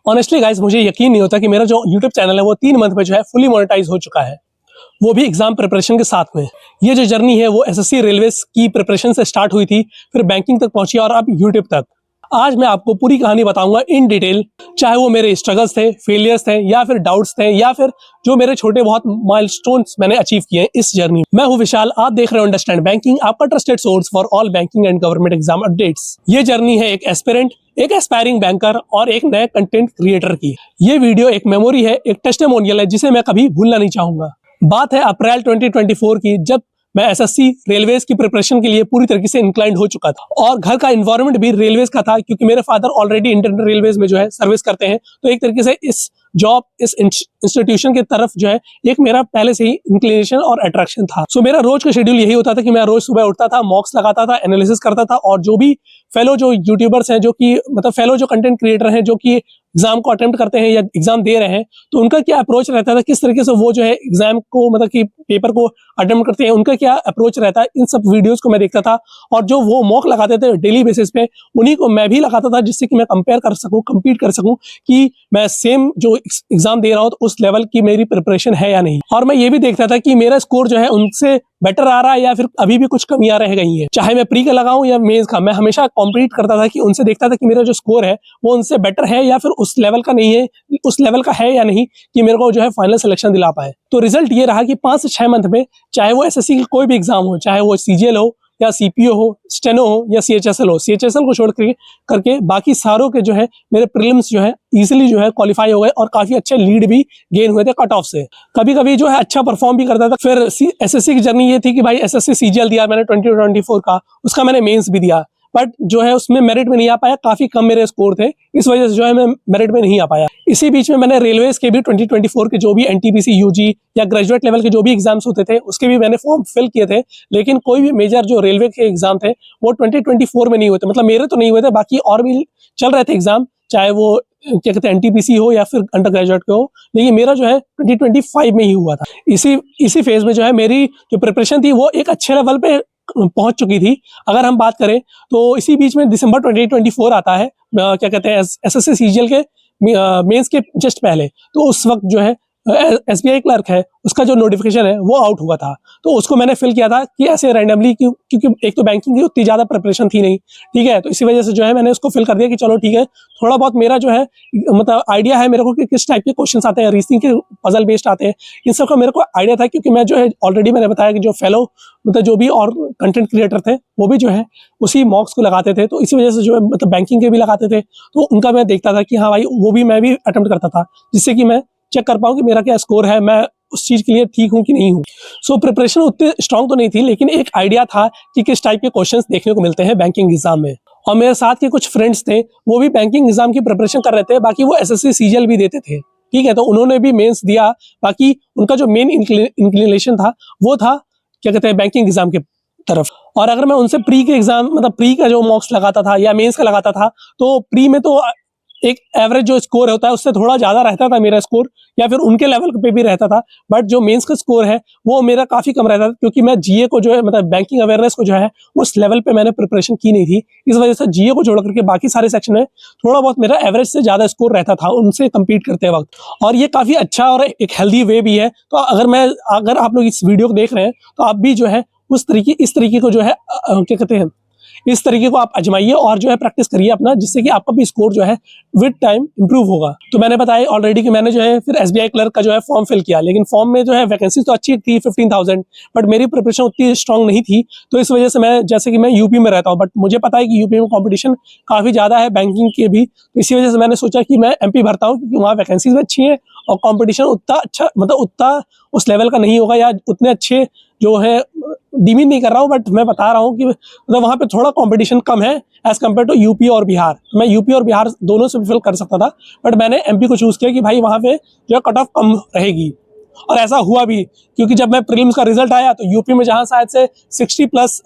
Honestly guys, मुझे यकीन नहीं होता कि मेरा जो यूट्यूब चैनल है वो 3 मंथ में जो है फुली मोनेटाइज हो चुका है, वो भी एग्जाम प्रिपरेशन के साथ में। ये जो जर्नी है वो एसएससी रेलवेज की प्रिपरेशन से स्टार्ट हुई थी, फिर बैंकिंग तक पहुंची और अब यूट्यूब तक। आज मैं आपको पूरी कहानी बताऊंगा इन डिटेल, चाहे वो मेरे स्ट्रगल्स थे, फेलियर्स थे, या फिर डाउट्स थे, या फिर जो मेरे छोटे बहुत माइलस्टोन्स मैंने अचीव किए हैं इस जर्नी। मैं हूं विशाल, आप देख रहे हो अंडरस्टैंड बैंकिंग, आपका trusted source for all banking and government exam updates. ये जर्नी है एक एस्पिरेंट, एक एस्पायरिंग बैंकर और एक नए कंटेंट क्रिएटर की। ये वीडियो एक मेमोरी है, एक टेस्टिमोनियल है जिसे मैं कभी भूलना नहीं चाहूंगा। बात है अप्रैल 2024 की, जब मैं एसएससी रेलवेज की प्रिपरेशन के लिए पूरी तरीके से इंक्लाइंड हो चुका था और घर का एनवायरनमेंट भी रेलवेज का था, क्योंकि मेरे फादर ऑलरेडी इंडियन रेलवेज में जो है सर्विस करते हैं। तो एक तरीके से इस जॉब, इस इंस्टीट्यूशन की तरफ जो है एक मेरा पहले से ही इंक्लिनेशन और अट्रैक्शन था। सो मेरा रोज का शेड्यूल यही होता था कि मैं रोज सुबह उठता था, मॉक्स लगाता था, एनालिसिस करता था, और जो भी फेलो जो यूट्यूबर्स हैं, जो कि मतलब फेलो जो कंटेंट क्रिएटर हैं, जो कि एग्जाम को अटेम्प्ट करते हैं या एग्जाम दे रहे हैं, तो उनका क्या अप्रोच रहता था, किस तरीके से वो जो है एग्जाम को मतलब कि पेपर को अटेम्प्ट करते हैं, उनका क्या अप्रोच रहता है, इन सब वीडियोस को मैं देखता था। और जो वो मॉक लगाते थे डेली बेसिस पे, उन्हीं को मैं भी लगाता था, जिससे कि मैं कंपेयर कर सकूं, कम्पीट कर सकूं कि मैं सेम जो एग्जाम दे रहा हूं तो उस लेवल की मेरी प्रिपरेशन है या नहीं। और मैं ये भी देखता था कि मेरा स्कोर जो है उनसे बेटर आ रहा है या फिर अभी भी कुछ कमियां रह गई हैं। चाहे मैं प्री का लगाऊं या मेंस का, मैं हमेशा कॉम्पीट करता था कि उनसे देखता था कि मेरा जो स्कोर है वो उनसे बेटर है या फिर उस लेवल का नहीं है, उस लेवल का है या नहीं कि मेरे को जो है फाइनल सिलेक्शन दिला पाए। तो रिजल्ट ये रहा कि 5 से 6 मंथ में, चाहे वो एसएससी की कोई भी एग्जाम हो, चाहे वो सीजीएल हो या सीपीओ हो, स्टेनो हो या सीएचएसएल हो, सीएचएसएल को छोड़ करके बाकी सारों के जो है मेरे प्रीलिम्स जो है इजीली जो है क्वालिफाई हो गए और काफी अच्छे लीड भी गेन हुए थे कट ऑफ से। कभी कभी जो है अच्छा परफॉर्म भी करता था। फिर एसएससी की जर्नी ये थी कि भाई एसएससी सीजीएल दिया मैंने 2024 का, उसका मैंने मेंस भी दिया, बट जो है उसमें मेरिट में नहीं आ पाया, काफी कम मेरे स्कोर थे, इस वजह से जो है मैं मेरिट में नहीं आ पाया। इसी बीच में मैंने रेलवेज के भी 2024 के जो भी एनटीपीसी यूजी या ग्रेजुएट लेवल के जो भी एग्जाम्स होते थे उसके भी मैंने फॉर्म फिल किए थे, लेकिन कोई भी मेजर जो रेलवे के एग्जाम थे वो 2024 में नहीं हुए थे। मतलब मेरे तो नहीं हुए थे, बाकी और भी चल रहे थे एग्जाम, चाहे वो क्या कहते हैं एनटीपीसी हो या फिर अंडर ग्रेजुएट के हो, लेकिन मेरा जो है 2025 में ही हुआ था। इसी फेज में जो है मेरी जो प्रिपरेशन थी वो एक अच्छे लेवल पे पहुंच चुकी थी। अगर हम बात करें तो इसी बीच में दिसंबर 2024 आता है, क्या कहते हैं एसएससी सीजीएल के मेंस के जस्ट पहले। तो उस वक्त जो है एसबीआई क्लर्क है, उसका जो नोटिफिकेशन है वो आउट हुआ था, तो उसको मैंने फिल किया था कि ऐसे रैंडमली, क्योंकि एक तो बैंकिंग की उतनी ज़्यादा प्रिपरेशन थी नहीं, ठीक है, तो इसी वजह से जो है मैंने उसको फिल कर दिया कि चलो ठीक है, थोड़ा बहुत मेरा जो है मतलब आइडिया है मेरे को कि किस टाइप के क्वेश्चंस आते हैं, रीजनिंग के पजल बेस्ड आते हैं, इन सब का मेरे को आइडिया था, क्योंकि मैं जो है ऑलरेडी मैंने बताया कि जो फेलो मतलब जो भी और कंटेंट क्रिएटर थे वो भी जो है उसी मॉक्स को लगाते थे, तो इसी वजह से जो है मतलब बैंकिंग के भी लगाते थे, तो उनका मैं देखता था कि हाँ भाई वो भी मैं भी अटेम्प्ट करता था, जिससे कि मैं चेक कर पाऊँ कि मेरा क्या स्कोर है, मैं उस चीज़ के लिए ठीक हूँ कि नहीं हूँ। सो प्रिपरेशन उतनी स्ट्रांग तो नहीं थी, लेकिन एक आइडिया था कि किस टाइप के क्वेश्चंस देखने को मिलते हैं बैंकिंग एग्जाम में। और मेरे साथ के कुछ फ्रेंड्स थे, वो भी बैंकिंग एग्जाम की प्रिपरेशन कर रहे थे, बाकी वो एसएससी सीजीएल भी देते थे, ठीक है, तो उन्होंने भी मेंस दिया। बाकी उनका जो मेन इंक्लिनेशन था वो था क्या कहते हैं बैंकिंग एग्जाम के तरफ। और अगर मैं उनसे प्री के एग्जाम मतलब प्री का जो मॉक्स लगाता था या मेंस का लगाता था, तो प्री में तो एक एवरेज जो स्कोर होता है उससे थोड़ा ज़्यादा रहता था मेरा स्कोर, या फिर उनके लेवल पे भी रहता था, बट जो मेंस का स्कोर है वो मेरा काफ़ी कम रहता था, क्योंकि मैं जीए को जो है मतलब बैंकिंग अवेयरनेस को जो है उस लेवल पे मैंने प्रिपरेशन की नहीं थी। इस वजह से जीए को छोड़ करके बाकी सारे सेक्शन में थोड़ा बहुत मेरा एवरेज से ज़्यादा स्कोर रहता था उनसे कम्पीट करते वक्त, और ये काफ़ी अच्छा और एक हेल्दी वे भी है। तो अगर आप लोग इस वीडियो को देख रहे हैं तो आप भी जो है इस तरीके को जो है क्या कहते हैं इस तरीके को आप आजमाइए और जो है प्रैक्टिस करिए अपना, जिससे कि आपका भी स्कोर जो है विद टाइम इंप्रूव होगा। तो मैंने बताया ऑलरेडी कि मैंने जो है फिर एसबीआई क्लर्क का जो है फॉर्म फिल किया, लेकिन फॉर्म में जो है वैकेंसी तो अच्छी थी 15,000, बट मेरी प्रिपरेशन उतनी स्ट्रांग नहीं थी। तो इस वजह से मैं, जैसे कि मैं यूपी में रहता हूँ, बट मुझे पता है कि यूपी में कॉम्पिटिशन काफ़ी ज़्यादा है बैंकिंग के भी, तो इसी वजह से मैंने सोचा कि मैं एमपी भरता हूँ, क्योंकि वहाँ वैकेंसीज भी अच्छी हैं और कॉम्पिटिशन उतना अच्छा मतलब उतना उस लेवल का नहीं होगा, या उतने अच्छे जो है डिमीन नहीं कर रहा हूँ, बट मैं बता रहा हूँ कि मतलब वहाँ पे थोड़ा कंपटीशन कम है एज कम्पेयर टू यूपी और बिहार। मैं यूपी और बिहार दोनों से फिल कर सकता था, बट मैंने एमपी को चूज़ किया कि भाई वहाँ पे जो है कट ऑफ कम रहेगी, और ऐसा हुआ भी, क्योंकि जब मैं प्रीलिम्स का रिजल्ट आया तो यूपी में जहाँ शायद से 60+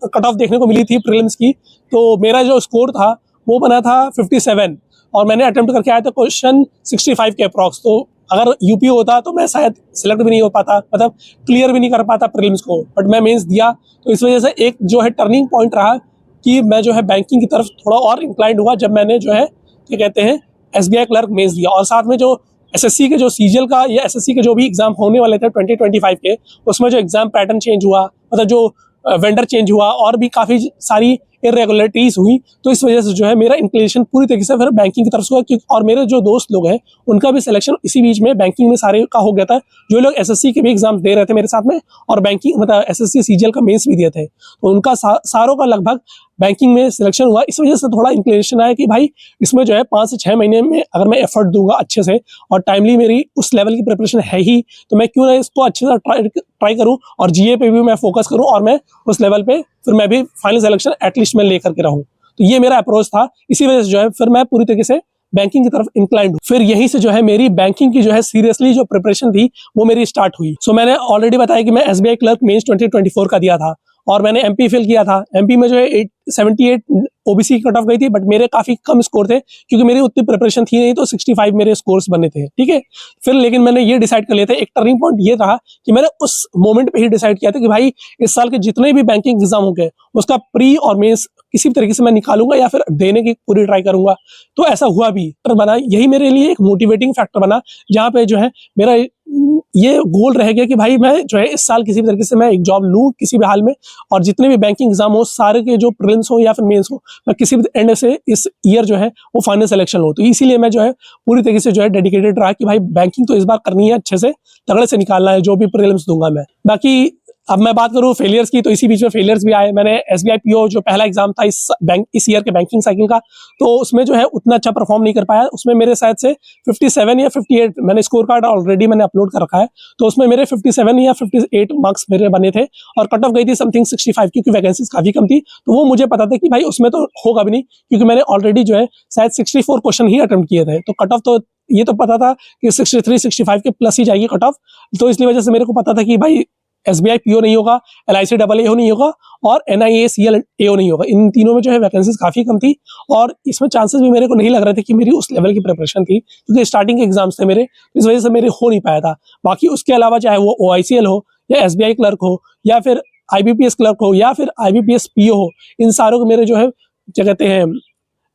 कट ऑफ देखने को मिली थी प्रीलिम्स की, तो मेरा जो स्कोर था वो बना था 57, और मैंने अटेम्प्ट करके आया था क्वेश्चन 65 के अप्रॉक्स। तो अगर यूपी होता तो मैं शायद सिलेक्ट भी नहीं हो पाता, मतलब क्लियर भी नहीं कर पाता प्रीलिम्स को, बट मैं मेंस दिया। तो इस वजह से एक जो है टर्निंग पॉइंट रहा कि मैं जो है बैंकिंग की तरफ थोड़ा और इंक्लाइंड हुआ, जब मैंने जो है क्या कहते हैं SBI क्लर्क मेंस दिया, और साथ में जो एसएससी के जो सीजीएल का या एसएससी के जो भी एग्जाम होने वाले थे 2025 के, उसमें जो एग्जाम पैटर्न चेंज हुआ, मतलब जो वेंडर चेंज हुआ और भी काफ़ी सारी इरेगुलरिटीज हुई, तो इस वजह से जो है मेरा इंक्लिनेशन पूरी तरीके से फिर बैंकिंग की तरफ से हुआ। और मेरे जो दोस्त लोग हैं उनका भी सिलेक्शन इसी बीच में बैंकिंग में सारे का हो गया था, जो लोग एसएससी के भी एग्जाम दे रहे थे मेरे साथ में, और बैंकिंग मतलब एसएससी सीजीएल का मेंस भी दिए थे, तो उनका सारों का लगभग बैंकिंग में सिलेक्शन हुआ। इस वजह से थोड़ा इंक्लिनेशन आया कि भाई इसमें जो है 5 से 6 महीने में अगर मैं एफर्ट दूंगा अच्छे से और टाइमली मेरी उस लेवल की प्रिपरेशन है ही, तो मैं क्यों ना इसको अच्छे से ट्राई करूं और जीए पे भी मैं फोकस करूं और मैं उस लेवल पे फिर मैं भी फाइनल सिलेक्शन एटलीस्ट मैं लेकर के रहूं। तो ये मेरा अप्रोच था। इसी वजह से जो है फिर मैं पूरी तरीके से बैंकिंग की तरफ इंक्लाइंड हूँ। फिर यहीं से जो है मेरी बैंकिंग की जो है सीरियसली जो प्रिपरेशन थी वो मेरी स्टार्ट हुई। सो मैंने ऑलरेडी बताया कि मैं एसबीआई क्लर्क मेंस 2024 का दिया था और मैंने एमपी फिल किया था। एमपी में जो है 78 ओबीसी की कट ऑफ गई थी, बट मेरे काफी कम स्कोर थे क्योंकि मेरी उतनी प्रिपरेशन थी नहीं, तो 65 मेरे स्कोर्स बने थे। ठीक है, फिर लेकिन मैंने ये डिसाइड कर लिया था, एक टर्निंग पॉइंट ये रहा कि मैंने उस मोमेंट पे ही डिसाइड किया था कि भाई इस साल के जितने भी बैंकिंग एग्जाम हो गए उसका प्री और मेंस किसी भी तरीके से मैं निकालूंगा या फिर देने की पूरी ट्राई करूंगा। तो ऐसा हुआ भी बना, यही मेरे लिए एक मोटिवेटिंग फैक्टर बना, जहाँ पे जो है मेरा ये गोल रह गया कि भाई मैं जो है इस साल किसी भी तरीके से मैं एक जॉब लूँ किसी भी हाल में, और जितने भी बैंकिंग एग्जाम हो सारे के जो प्रीलिम्स हो या फिर मेंस हो, मैं किसी भी एंड से इस ईयर जो है वो फाइनल सिलेक्शन हो। तो इसीलिए मैं जो है पूरी तरीके से जो है डेडिकेटेड रहा कि भाई बैंकिंग तो इस बार करनी है, अच्छे से तगड़े से निकालना है, जो भी प्रीलिम्स दूंगा मैं। बाकी अब मैं बात करूँ फेलियर्स की, तो इसी बीच में फेलियर्स भी आए। मैंने एसबीआई पीओ जो पहला एग्जाम था इस ईयर के बैंकिंग साइकिल का, तो उसमें जो है उतना अच्छा परफॉर्म नहीं कर पाया। उसमें मेरे शायद से 57 या 58 मैंने स्कोर कार्ड ऑलरेडी मैंने अपलोड कर रखा है, तो उसमें मेरे 57 या 58 मार्क्स मेरे बने थे और कट ऑफ गई थी समथिंग 65, क्योंकि वैकेंसीज काफी कम थी। तो वो मुझे पता था कि भाई उसमें तो होगा भी नहीं, क्योंकि मैंने ऑलरेडी जो है शायद 64 क्वेश्चन ही अटेम्प्ट किए थे, तो कट ऑफ तो ये तो पता था कि 63-65 के प्लस ही जाएगी कट ऑफ। तो इसलिए वजह से मेरे को पता था कि भाई एसबीआई पीओ नहीं होगा, एलआईसी डबल एओ नहीं होगा और एनआईएसीएल एओ नहीं होगा। इन तीनों में जो है वैकेंसीज काफी कम थी और इसमें चांसेस भी मेरे को नहीं लग रहे थे कि मेरी उस लेवल की प्रिपरेशन थी, क्योंकि स्टार्टिंग के एग्जाम्स थे मेरे, इस वजह से मेरे हो नहीं पाया था। बाकी उसके अलावा चाहे वो ओआईसीएल हो या एसबीआई क्लर्क हो या फिर आईबीपीएस क्लर्क हो या फिर आईबीपीएस पीओ हो, इन सारों के मेरे जो है क्या कहते हैं,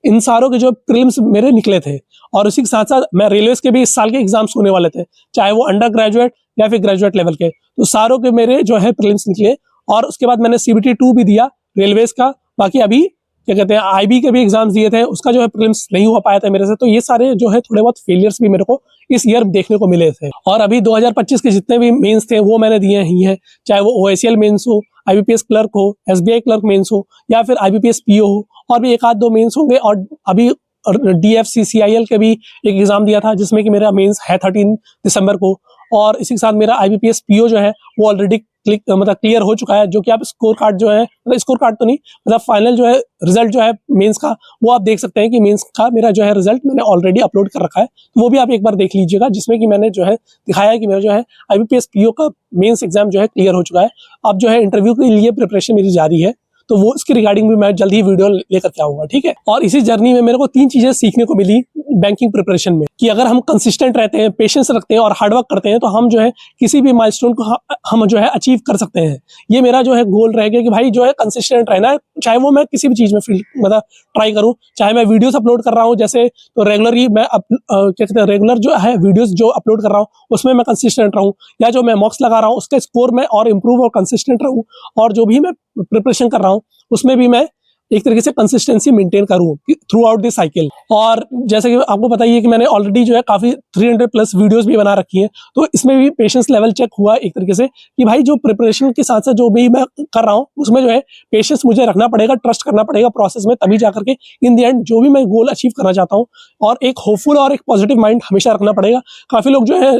इन सारों के जो प्रीलिम्स मेरे निकले थे। और उसी के साथ साथ मैं रेलवेज के भी इस साल के एग्जाम्स होने वाले थे, चाहे वो अंडर ग्रेजुएट या फिर ग्रेजुएट लेवल के, तो सारों के मेरे जो है प्रीलिम्स निकले। और उसके बाद मैंने सीबीटी 2 भी दिया रेलवेज का। बाकी अभी क्या कहते हैं आईबी के भी एग्जाम्स दिए थे, उसका जो है प्रीलिम्स नहीं हो पाया था मेरे से। तो ये सारे जो है थोड़े बहुत फेलियर्स भी मेरे को इस ईयर देखने को मिले थे। और अभी 2025 के जितने भी मेंस थे वो मैंने दिए ही हैं, चाहे वो ओएसीएल मेंस हो, आईबीपीएस क्लर्क हो, एसबीआई क्लर्क मेंस हो या फिर आईबीपीएस पीओ हो, और भी एक आध दो मेंस होंगे। और अभी डीएफसीसीआईएल के भी एक एग्जाम दिया था जिसमें कि मेरा मेंस है 13 दिसंबर को। और इसी के साथ मेरा आईबीपीएस पीओ जो है वो ऑलरेडी क्लियर हो चुका है, जो कि आप स्कोर कार्ड जो है, मतलब स्कोर कार्ड तो नहीं, मतलब फाइनल जो है रिजल्ट जो है मेंस का, वो आप देख सकते हैं कि मेंस का मेरा जो है रिजल्ट मैंने ऑलरेडी अपलोड कर रखा है, तो वो भी आप एक बार देख लीजिएगा, जिसमें कि मैंने जो है दिखाया है कि मेरा जो है आईबीपीएस पीओ का मेंस एग्जाम जो है क्लियर हो चुका है। अब जो है इंटरव्यू के लिए प्रिपरेशन मेरी जारी है, तो वो इसके रिगार्डिंग भी मैं जल्द ही वीडियो लेकर के आऊंगा। ठीक है, और इसी जर्नी में मेरे को 3 चीजें सीखने को मिली बैंकिंग प्रिपरेशन में, कि अगर हम कंसिस्टेंट रहते हैं, पेशेंस रखते हैं और हार्डवर्क करते हैं, तो हम जो है किसी भी माइलस्टोन को हम जो है अचीव कर सकते हैं। ये मेरा जो है गोल रह गया कि भाई जो है कंसिस्टेंट रहना है, चाहे वो मैं किसी भी चीज में फील्ड मतलब ट्राई करूं, चाहे मैं वीडियोस अपलोड कर रहा हूं जैसे, तो रेगुलरली मैं क्या कहते हैं रेगुलर जो है वीडियोस जो अपलोड कर रहा हूं उसमें मैं कंसिस्टेंट रहूं, या जो मैं मॉक्स लगा रहा हूं उसके स्कोर में और इम्प्रूव और कंसिस्टेंट रहूं, और जो भी मैं प्रिपरेशन कर रहा हूं उसमें भी मैं एक तरीके से कंसिस्टेंसी मेंटेन करूं थ्रू आउट दिस साइकिल। और जैसे कि आपको पता ही है कि मैंने ऑलरेडी जो है काफी 300 प्लस वीडियोस भी बना रखी हैं, तो इसमें भी पेशेंस लेवल चेक हुआ एक तरीके से कि भाई जो प्रिपरेशन के साथ साथ जो भी मैं कर रहा हूं उसमें जो है पेशेंस मुझे रखना पड़ेगा, ट्रस्ट करना पड़ेगा प्रोसेस में, तभी जाकर के इन द एंड जो भी मैं गोल अचीव करना चाहता हूँ, और एक होपफुल और एक पॉजिटिव माइंड हमेशा रखना पड़ेगा। काफी लोग जो है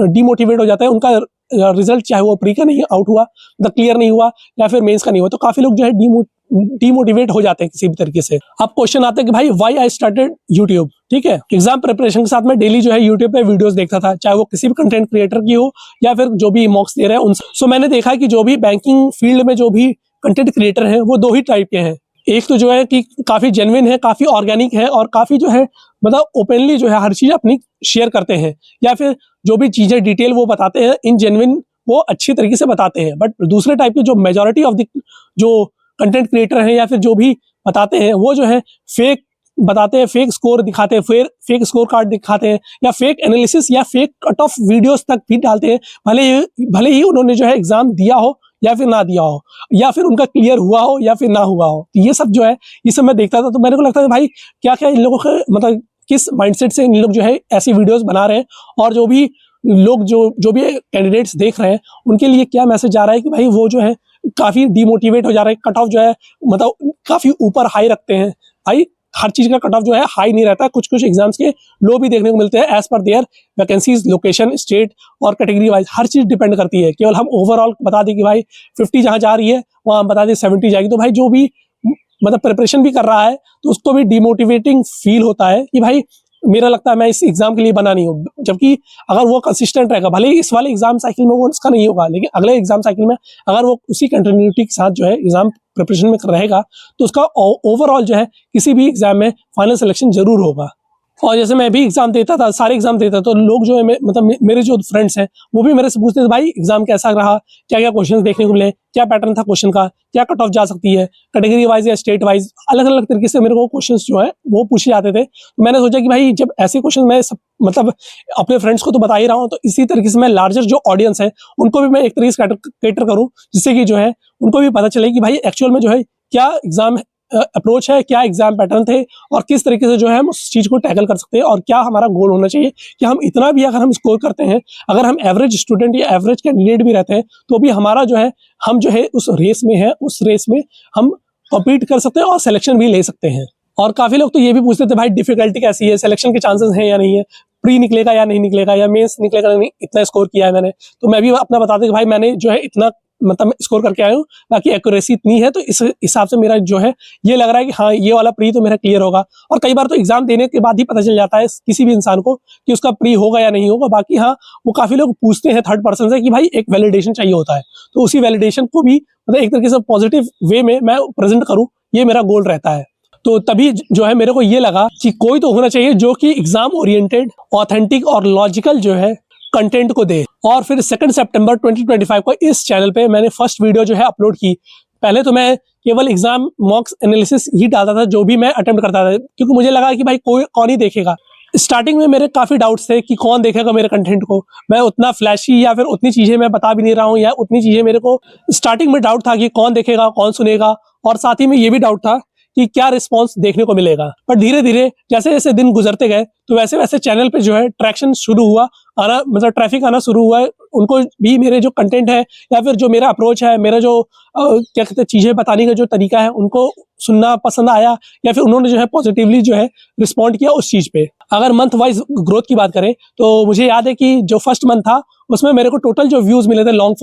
डिमोटिवेट हो जाते हैं, उनका रिजल्ट चाहे वो प्री का नहीं आउट हुआ, मतलब क्लियर नहीं हुआ, या फिर मेंस का नहीं हुआ, तो काफी लोग जो है डिमोटिवेट हो जाते हैं किसी भी तरीके से। अब क्वेश्चन आता है कि भाई व्हाई आई स्टार्टेड यूट्यूब। ठीक है, एग्जाम प्रिपरेशन के साथ में डेली जो है यूट्यूब पे वीडियोस देखता था, चाहे वो किसी भी कंटेंट क्रिएटर की हो या फिर जो भी मॉक्स दे रहे हैं उनसे। सो मैंने देखा कि जो भी बैंकिंग फील्ड में जो भी कंटेंट क्रिएटर हैं वो 2 ही टाइप के हैं। एक तो जो है कि काफी जेन्युइन है, काफी ऑर्गेनिक है और काफी जो है मतलब ओपनली जो है हर चीज अपनी शेयर करते हैं, या फिर जो भी चीजें डिटेल वो बताते हैं इन जेन्युइन वो अच्छी तरीके से बताते हैं। बट दूसरे टाइप के जो मेजोरिटी ऑफ द जो कंटेंट क्रिएटर हैं या फिर जो भी बताते हैं वो जो है फेक बताते हैं, फेक स्कोर दिखाते हैं, फिर फेक स्कोर कार्ड दिखाते हैं, या फेक एनालिसिस या फेक कट ऑफ वीडियोस तक भी डालते हैं, भले ही उन्होंने जो है एग्जाम दिया हो या फिर ना दिया हो, या फिर उनका क्लियर हुआ हो या फिर ना हुआ हो। तो ये सब जो है, ये सब मैं देखता था, तो मेरे को लगता था भाई क्या क्या इन लोगों का मतलब किस माइंडसेट से इन लोग जो है ऐसी वीडियोस बना रहे हैं, और जो भी लोग जो भी कैंडिडेट्स देख रहे हैं उनके लिए क्या मैसेज जा रहा है कि भाई वो जो है काफी डिमोटिवेट हो जा रहे हैं, कट ऑफ जो है मतलब काफी ऊपर हाई रखते हैं। भाई हर चीज का कट ऑफ जो है हाई नहीं रहता, कुछ कुछ एग्जाम्स के लो भी देखने को मिलते हैं as per their vacancies, location, state और कैटेगरी वाइज हर चीज डिपेंड करती है। केवल हम ओवरऑल बता दें कि भाई 50 जहां जा रही है वहां हम बता दें 70 जाएगी, तो भाई जो भी मतलब प्रिपरेशन भी कर रहा है तो उसको भी डिमोटिवेटिंग फील होता है कि भाई मेरा लगता है मैं इस एग्जाम के लिए बना नहीं हूँ। जबकि अगर वो कंसिस्टेंट रहेगा, भले ही इस वाले एग्जाम साइकिल में वो उसका नहीं होगा, लेकिन अगले एग्जाम साइकिल में अगर वो उसी कंटिन्यूटी के साथ जो है एग्जाम प्रिपरेशन में रहेगा तो उसका ओवरऑल जो है किसी भी एग्जाम में फाइनल सिलेक्शन जरूर होगा। और जैसे मैं भी एग्जाम देता था, सारे एग्जाम देता था, तो लोग जो है मतलब मेरे जो फ्रेंड्स हैं वो भी मेरे से पूछते थे भाई एग्जाम कैसा रहा, क्या क्या क्वेश्चंस देखने को मिले, क्या पैटर्न था क्वेश्चन का, क्या कट ऑफ जा सकती है, कैटेगरी वाइज या स्टेट वाइज, अलग अलग तरीके से मेरे को क्वेश्चंस जो है वो पूछे जाते थे। तो मैंने सोचा कि भाई जब ऐसे क्वेश्चन मैं सब मतलब अपने फ्रेंड्स को तो बता ही रहा हूँ, तो इसी तरीके से मैं लार्जर जो ऑडियंस है उनको भी मैं एक तरीके से कैटर करूँ, जिससे कि जो है उनको भी पता चले कि भाई एक्चुअल में जो है क्या एग्जाम अप्रोच है, क्या एग्जाम पैटर्न थे, और किस तरीके से जो है हम उस चीज को टैकल कर सकते हैं, और क्या हमारा गोल होना चाहिए कि हम इतना भी अगर हम स्कोर करते हैं, अगर हम एवरेज स्टूडेंट या एवरेज कैंडिडेट भी रहते हैं तो भी हमारा जो है हम जो है उस रेस में है, उस रेस में हम कॉम्पीट कर सकते हैं और सिलेक्शन भी ले सकते हैं। और काफी लोग तो ये भी पूछते थे भाई डिफिकल्टी कैसी है, सिलेक्शन के चांसेस हैं या नहीं है, प्री निकलेगा या नहीं निकलेगा, या मेंस निकलेगा या नहीं, इतना स्कोर किया है मैंने। तो मैं भी अपना बता दूं कि भाई मैंने जो है इतना मतलब स्कोर करके आया हूँ, बाकी एक्यूरेसी इतनी है, तो इस हिसाब से मेरा जो है ये लग रहा है कि हाँ ये वाला प्री तो मेरा क्लियर होगा। और कई बार तो एग्जाम देने के बाद ही पता चल जाता है किसी भी इंसान को कि उसका प्री होगा या नहीं होगा। बाकी हाँ वो काफी लोग पूछते हैं थर्ड पर्सन से कि भाई एक वैलिडेशन चाहिए होता है, तो उसी वैलिडेशन को भी मतलब एक तरीके से पॉजिटिव वे में मैं प्रेजेंट करूँ, ये मेरा गोल रहता है। तो तभी जो है मेरे को ये लगा कि कोई तो होना चाहिए जो कि एग्जाम ओरिएंटेड, ऑथेंटिक और लॉजिकल जो है कंटेंट को दे। और फिर 2 सितंबर 2025 को इस चैनल पे मैंने फर्स्ट वीडियो जो है अपलोड की। पहले तो मैं केवल एग्जाम मॉक्स एनालिसिस ही डालता था जो भी मैं अटेम्प्ट करता था, क्योंकि मुझे लगा कि भाई कौन ही देखेगा। स्टार्टिंग में मेरे काफी डाउट्स थे कि कौन देखेगा मेरे कंटेंट को, मैं उतना फ्लैशी या फिर उतनी चीजें मैं बता भी नहीं रहा हूँ, या उतनी चीजें मेरे को स्टार्टिंग में डाउट था कि कौन देखेगा, कौन सुनेगा, और साथ ही में ये भी डाउट था कि क्या रिस्पांस देखने को मिलेगा। पर धीरे धीरे जैसे जैसे दिन गुजरते गए तो वैसे वैसे चैनल पे जो है ट्रैक्शन शुरू हुआ आना, मतलब ट्रैफिक आना शुरू हुआ है। उनको भी मेरे जो कंटेंट है या फिर जो मेरा अप्रोच है, मेरा जो क्या कहते हैं चीजें बताने का जो तरीका है, उनको सुनना पसंद आया, या फिर उन्होंने जो है पॉजिटिवली जो है रिस्पॉन्ड किया उस चीज पे। अगर मंथ वाइज ग्रोथ की बात करें तो मुझे याद है कि जो फर्स्ट मंथ था उसमें मेरे को टोटल जो व्यूज मिले थे लॉन्ग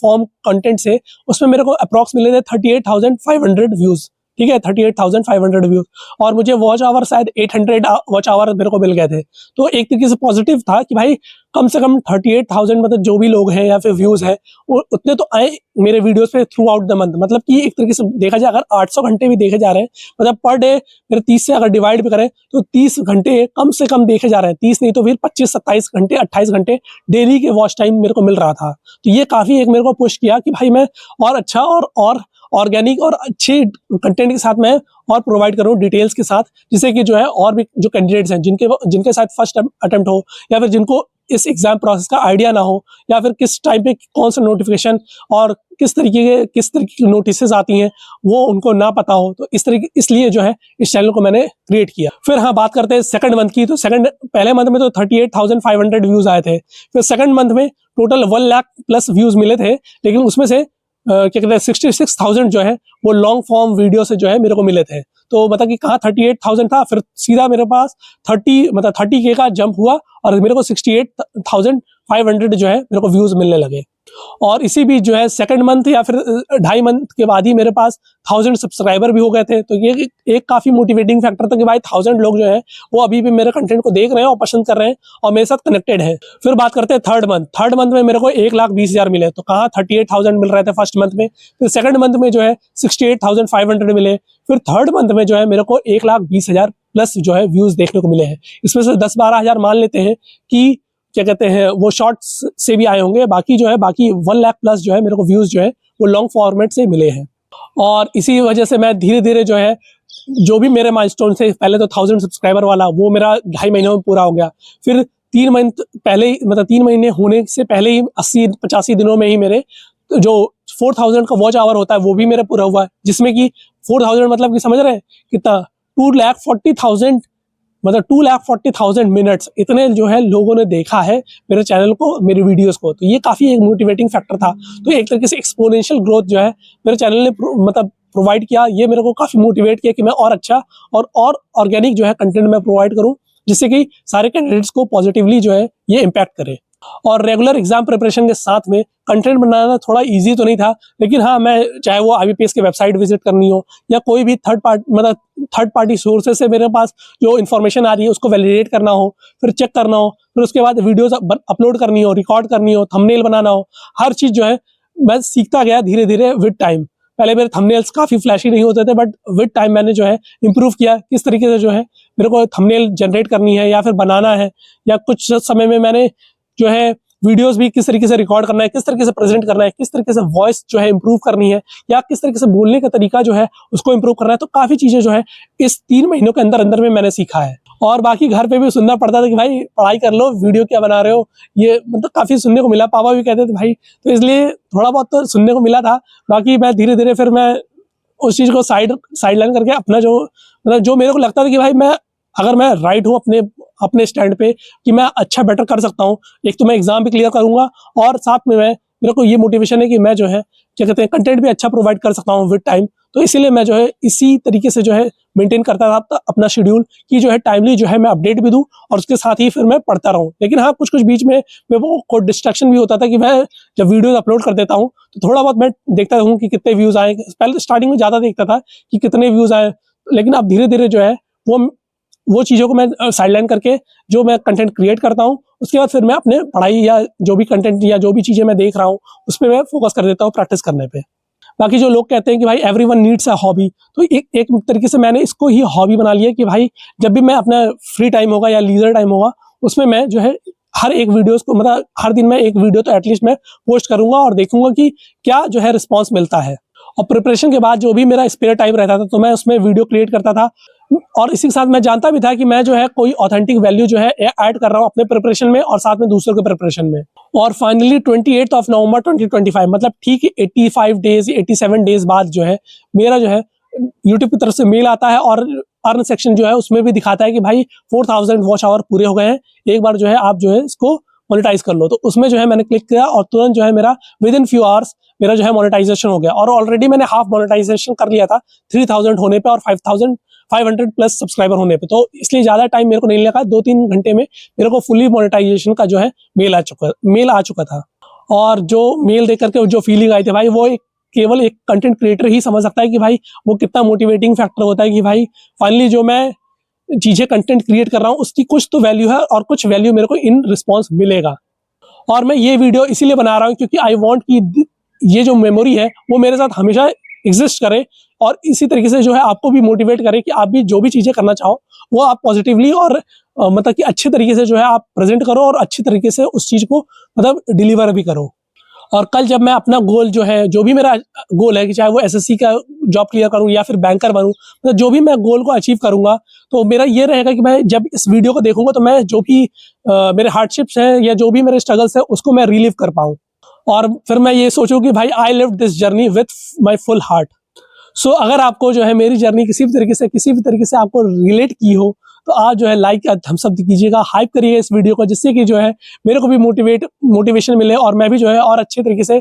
फॉर्म कंटेंट से, उसमें मेरे को अप्रॉक्स मिले थे 38,500 व्यूज। ठीक है, 38,500 व्यूज, और मुझे वॉच आवर शायद 800 वॉच आवर मेरे को मिल गए थे। तो एक तरीके से पॉजिटिव था कि भाई कम से कम 38,000 मतलब जो भी लोग हैं या फिर व्यूज है वो उतने तो आए मेरे वीडियोस पे थ्रू आउट द मंथ। मतलब कि एक तरीके से देखा जाए अगर 800 घंटे भी देखे जा रहे हैं, मतलब पर डे मेरे 30 से अगर डिवाइड भी करें तो 30 घंटे कम से कम देखे जा रहे हैं, 30 नहीं तो फिर 25-27 घंटे 28 घंटे डेली के वॉच टाइम मेरे को मिल रहा था। तो ये काफी एक मेरे को पुश किया कि भाई मैं और अच्छा और ऑर्गेनिक और अच्छे कंटेंट के साथ मैं और प्रोवाइड करूँ डिटेल्स के साथ, जिससे कि जो है और भी जो कैंडिडेट्स हैं जिनके साथ फर्स्ट अटेम्प्ट हो, या फिर जिनको इस एग्जाम प्रोसेस का आइडिया ना हो, या फिर किस टाइम पे कौन सा नोटिफिकेशन और किस तरीके की नोटिसेस आती हैं वो उनको ना पता हो, तो इसलिए जो है इस चैनल को मैंने क्रिएट किया। फिर हाँ बात करते हैं सेकंड मंथ की। तो पहले मंथ में तो 38,500 व्यूज आए थे। फिर सेकंड मंथ में टोटल 1 लाख प्लस व्यूज मिले थे, लेकिन उसमें से क्या कहते हैं 66,000 जो है वो लॉन्ग फॉर्म वीडियो से जो है मेरे को मिले थे। तो मतलब कि कहाँ 38,000 था, फिर सीधा मेरे पास 30K का जंप हुआ और मेरे को 68,500 जो है मेरे को व्यूज मिलने लगे। और इसी बीच जो है सेकंड मंथ या फिर 2.5 मंथ के बाद ही मेरे पास 1000 सब्सक्राइबर भी हो गए थे। तो ये एक काफी मोटिवेटिंग फैक्टर था कि भाई 1000 लोग जो है वो अभी भी मेरे कंटेंट को देख रहे हैं और पसंद कर रहे हैं और मेरे साथ कनेक्टेड है। फिर बात करते हैं थर्ड मंथ में मेरे को 1,20,000 मिले। तो कहाँ 38,000 मिल रहे थे फर्स्ट मंथ में, फिर सेकंड मंथ में जो है 68,500 मिले, फिर थर्ड मंथ में जो है मेरे को 1,20,000 प्लस जो है व्यूज देखने को मिले हैं। इसमें से 10-12 हजार मान लेते हैं कि क्या कहते हैं वो शॉर्ट्स से भी आए होंगे, बाकी 1 लाख प्लस जो है मेरे को व्यूज जो है वो लॉन्ग फॉर्मेट से मिले हैं। और इसी वजह से मैं धीरे धीरे जो है जो भी मेरे माइलस्टोन से पहले तो 1000 सब्सक्राइबर वाला वो मेरा 2.5 महीनों में पूरा हो गया। फिर 3 मंथ पहले मतलब 3 महीने होने से पहले ही 80-85 दिनों में ही मेरे जो 4000 का वॉच आवर होता है वो भी मेरा पूरा हुआ है, जिसमें कि 4000 मतलब कि समझ रहे हैं कितना 2,40,000 मतलब 2,40,000 मिनट्स इतने जो है लोगों ने देखा है मेरे चैनल को, मेरी वीडियोस को। तो ये काफ़ी एक मोटिवेटिंग फैक्टर था। तो एक तरीके से एक्सपोनेंशियल ग्रोथ जो है मेरे चैनल ने मतलब प्रोवाइड किया। ये मेरे को काफ़ी मोटिवेट किया कि मैं और अच्छा और ऑर्गेनिक जो है कंटेंट मैं प्रोवाइड करूँ, जिससे कि सारे कैंडिडेट्स को पॉजिटिवली जो है ये इम्पैक्ट करे। और रेगुलर एग्जाम प्रिपरेशन के साथ में कंटेंट बनाना थोड़ा इजी तो नहीं था, लेकिन हाँ मैं चाहे वो IBPS की वेबसाइट विजिट करनी हो या कोई भी थर्ड पार्टी सोर्सेज से मेरे पास जो इन्फॉर्मेशन आ रही है उसको वैलिडेट करना हो, फिर चेक करना हो, फिर उसके बाद वीडियोस अपलोड करनी हो, रिकॉर्ड करनी हो, थंबनेल बनाना हो, हर चीज़ जो है मैं सीखता गया धीरे धीरे विद टाइम। पहले मेरे थंबनेल्स काफ़ी फ्लैशी नहीं होते थे, बट विद टाइम मैंने जो है इम्प्रूव किया किस तरीके से जो है मेरे को थंबनेल जनरेट करनी है या फिर बनाना है, या कुछ समय में मैंने जो है वीडियोस भी किस तरीके से रिकॉर्ड करना है, किस तरीके से प्रेजेंट करना है, किस तरीके से वॉइस जो है इंप्रूव करनी है, या किस तरीके से बोलने का तरीका जो है उसको इंप्रूव करना है। तो काफ़ी चीज़ें जो है इस 3 महीनों के अंदर अंदर में मैंने सीखा है। और बाकी घर पे भी सुनना पड़ता था कि भाई पढ़ाई कर लो, वीडियो क्या बना रहे हो, ये मतलब काफ़ी सुनने को मिला। पापा भी कहते थे भाई, तो इसलिए थोड़ा बहुत तो सुनने को मिला था। बाकी मैं धीरे धीरे फिर मैं उस चीज़ को साइडलाइन करके अपना जो मतलब जो मेरे को लगता था कि भाई मैं अगर मैं राइट हूँ अपने स्टैंड पे कि मैं अच्छा बेटर कर सकता हूँ, एक तो मैं एग्जाम भी क्लियर करूंगा और साथ में मेरे को ये मोटिवेशन है कि मैं जो है क्या कहते हैं कंटेंट भी अच्छा प्रोवाइड कर सकता हूँ विद टाइम। तो इसीलिए मैं जो है इसी तरीके से जो है मेंटेन करता था अपना शेड्यूल कि जो है टाइमली जो है मैं अपडेट भी दूं और उसके साथ ही फिर मैं पढ़ता रहूं। लेकिन हाँ कुछ कुछ बीच में मेरे को कोई डिस्ट्रैक्शन भी होता था कि मैं जब वीडियो अपलोड कर देता हूँ तो थोड़ा बहुत मैं देखता हूँ कि कितने व्यूज़ आए। पहले स्टार्टिंग में ज़्यादा देखता था कि कितने व्यूज़ आए, लेकिन अब धीरे धीरे जो है वो चीज़ों को मैं साइडलाइन करके जो मैं कंटेंट क्रिएट करता हूँ, उसके बाद फिर मैं अपने पढ़ाई या जो भी कंटेंट या जो भी चीज़ें मैं देख रहा हूँ उस पर मैं फोकस कर देता हूँ प्रैक्टिस करने पे। बाकी जो लोग कहते हैं कि भाई एवरीवन नीड्स अ हॉबी, तो एक तरीके से मैंने इसको ही हॉबी बना लिया कि भाई जब भी मैं अपना फ्री टाइम होगा या लीजर टाइम होगा उसमें मैं जो है हर एक वीडियोस को मतलब हर दिन मैं एक वीडियो तो एटलीस्ट मैं पोस्ट करूंगा और देखूंगा कि क्या जो है रिस्पॉन्स मिलता है। और प्रिपरेशन के बाद जो भी मेरा स्पेयर टाइम रहता था तो मैं उसमें वीडियो क्रिएट करता था। और इसी के साथ मैं जानता भी था कि मैं जो है कोई ऑथेंटिक वैल्यू जो है ऐड कर रहा हूँ अपने प्रिपरेशन में और साथ में दूसरों के प्रिपरेशन में। और फाइनली 28 नवंबर 2025 मतलब ठीक 85 डेज 87 डेज बाद जो है मेरा जो है यूट्यूब की तरफ से मेल आता है और अर्न सेक्शन जो है उसमें भी दिखाता है कि भाई 4000 वॉच आवर पूरे हो गए हैं, एक बार जो है आप जो है इसको मोनेटाइज कर लो। तो उसमें जो है मैंने क्लिक किया और तुरंत जो है मेरा विद इन फ्यू आवर्स मेरा जो है मोनेटाइजेशन हो गया। और ऑलरेडी मैंने हाफ मोनेटाइजेशन कर लिया था 3000 होने पे और 5500 प्लस सब्सक्राइबर होने पे। तो इसलिए ज़्यादा टाइम मेरे को नहीं लगा, 2-3 घंटे में मेरे को फुली मोनेटाइजेशन का जो है मेल आ चुका था। और जो मेल देख करके जो फीलिंग आई थी भाई वो केवल एक कंटेंट क्रिएटर ही समझ सकता है कि भाई वो कितना मोटिवेटिंग फैक्टर होता है कि भाई फाइनली जो मैं चीज़ें कंटेंट क्रिएट कर रहा हूँ उसकी कुछ तो वैल्यू है और कुछ वैल्यू मेरे को इन रिस्पॉन्स मिलेगा। और मैं ये वीडियो इसीलिए बना रहा हूँ क्योंकि आई वांट कि ये जो मेमोरी है वो मेरे साथ हमेशा एग्जिस्ट करे और इसी तरीके से जो है आपको भी मोटिवेट करे कि आप भी जो भी चीज़ें करना चाहो वो आप पॉजिटिवली और मतलब कि अच्छे तरीके से जो है आप प्रेजेंट करो और अच्छी तरीके से उस चीज़ को मतलब डिलीवर भी करो। और कल जब मैं अपना गोल जो है जो भी मेरा गोल है कि चाहे वो SSC का जॉब क्लियर करूं या फिर बैंकर बनूं, मतलब जो भी मैं गोल को अचीव करूंगा तो मेरा ये रहेगा कि मैं जब इस वीडियो को देखूंगा तो मैं जो भी मेरे हार्डशिप्स हैं या जो भी मेरे स्ट्रगल्स हैं उसको मैं रिलीव कर पाऊं और फिर मैं ये सोचूं कि भाई I lived this journey with my full heart. So अगर आपको जो है मेरी जर्नी किसी भी तरीके से आपको रिलेट की हो तो आप जो है लाइक या थम्स अप कीजिएगा, हाइप करिएगा इस वीडियो को, जिससे कि जो है मेरे को भी मोटिवेशन मिले और मैं भी जो है और अच्छे तरीके से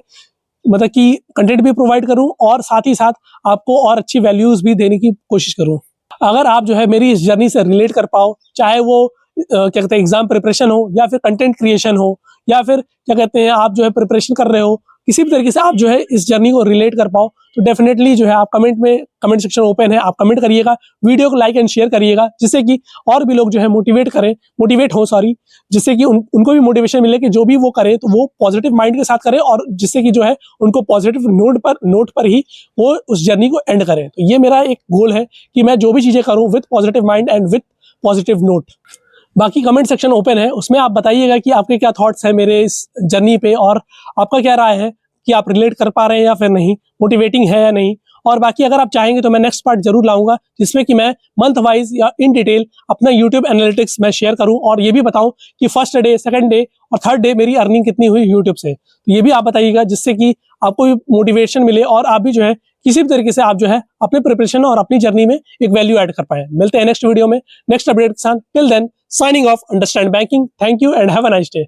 मतलब कि कंटेंट भी प्रोवाइड करूं और साथ ही साथ आपको और अच्छी वैल्यूज भी देने की कोशिश करूं। अगर आप जो है मेरी इस जर्नी से रिलेट कर पाओ, चाहे वो क्या कहते हैं एग्जाम प्रिपरेशन हो या फिर कंटेंट क्रिएशन हो या फिर क्या कहते हैं आप जो है प्रिपरेशन कर रहे हो, किसी भी तरीके से आप जो है इस जर्नी को रिलेट कर पाओ तो डेफिनेटली जो है आप कमेंट सेक्शन ओपन है, आप कमेंट करिएगा, वीडियो को लाइक एंड शेयर करिएगा, जिससे कि और भी लोग जो है मोटिवेट हो जिससे कि उनको भी मोटिवेशन मिले कि जो भी वो करें तो वो पॉजिटिव माइंड के साथ करें और जिससे कि जो है उनको पॉजिटिव नोट पर ही वो उस जर्नी को एंड करें। तो ये मेरा एक गोल है कि मैं जो भी चीज़ें करूँ with positive mind and with positive note. बाकी कमेंट सेक्शन ओपन है, उसमें आप बताइएगा कि आपके क्या थॉट्स हैं मेरे इस जर्नी पे और आपका क्या राय है कि आप रिलेट कर पा रहे हैं या फिर नहीं, मोटिवेटिंग है या नहीं। और बाकी अगर आप चाहेंगे तो मैं नेक्स्ट पार्ट जरूर लाऊंगा, जिसमें कि मैं मंथ वाइज या इन डिटेल अपना यूट्यूब एनालिटिक्स मैं शेयर करूं और ये भी बताऊं कि फर्स्ट डे, सेकंड डे और थर्ड डे मेरी अर्निंग कितनी हुई यूट्यूब से। तो ये भी आप बताइएगा, जिससे कि आपको भी मोटिवेशन मिले और आप भी जो है किसी भी तरीके से आप जो है अपने प्रिपरेशन और अपनी जर्नी में एक वैल्यू ऐड कर पाए। मिलते हैं नेक्स्ट वीडियो में नेक्स्ट अपडेट के साथ। Till then, signing off, understand banking. Thank you and have a nice day.